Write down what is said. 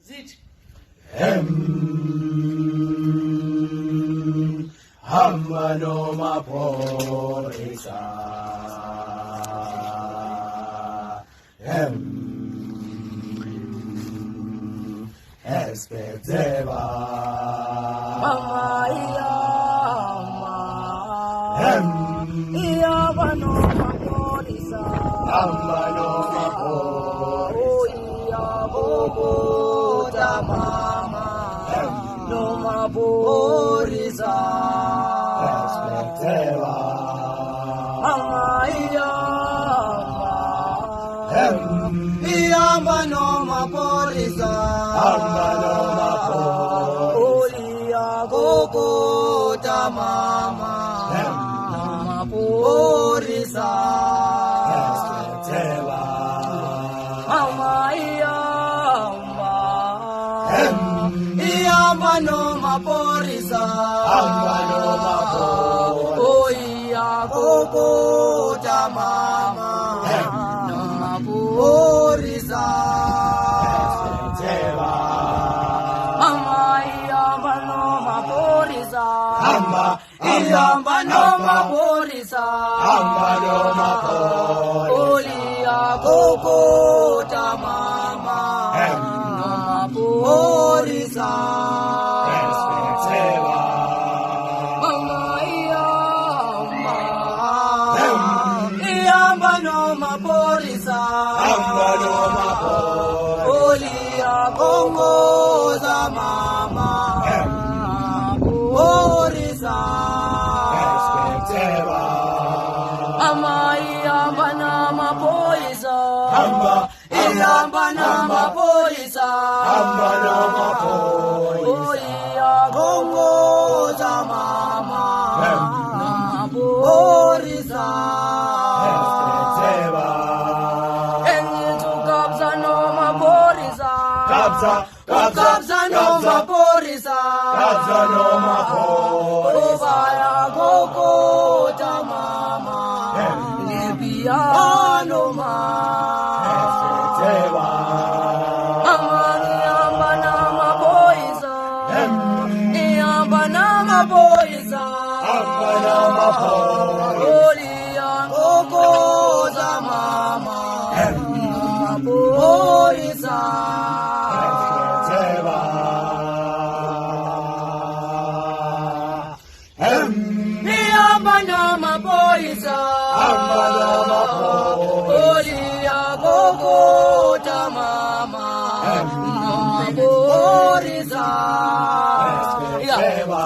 Zit. Hamba no maphorisa. Espeteva. Mama iya bano mapolisa. Hamba no maphorisa. Oh iya bobo mama no mapolisa. Espeteva. Mama iya Bano maphorisa. Hamba no maphorisa. Oh iya bobo mama no mapolisa. Espeteva. Mama iya Bano maphorisa. Hamba no maphorisa. oh iya bobo mama no mapolisa. Espeteva. Mama iya bano mapolisa. Hamba Iya bano mapolisa. Hamba no maphorisa. Olia koko mama no mapolisa. Espeteva. Mama iya bano mapolisa. Hamba no maphorisa. Olia koko mama mapolisa. Espeteva. Mama iya bano mapolisa. Hamba Iya bano mapolisa. Hamba no maphorisa. Oh iya bongo za mama no mapolisa. Espeteva. Enyi tu kabza no mapolisa. Kabza, kabza, Kabza no kabza. mapolisa. Kabza no maphorisa. Oh baya koko za mama lebia no ma. Espeteva. Amani ambana mapolisa. Ambana mapolisa. Hamba no maphorisa. Olia koko za mama mapolisa. Espeteva. Ambana mapolisa. Ambana mapolisa. Olia koko za mama mapolisa. Espeteva.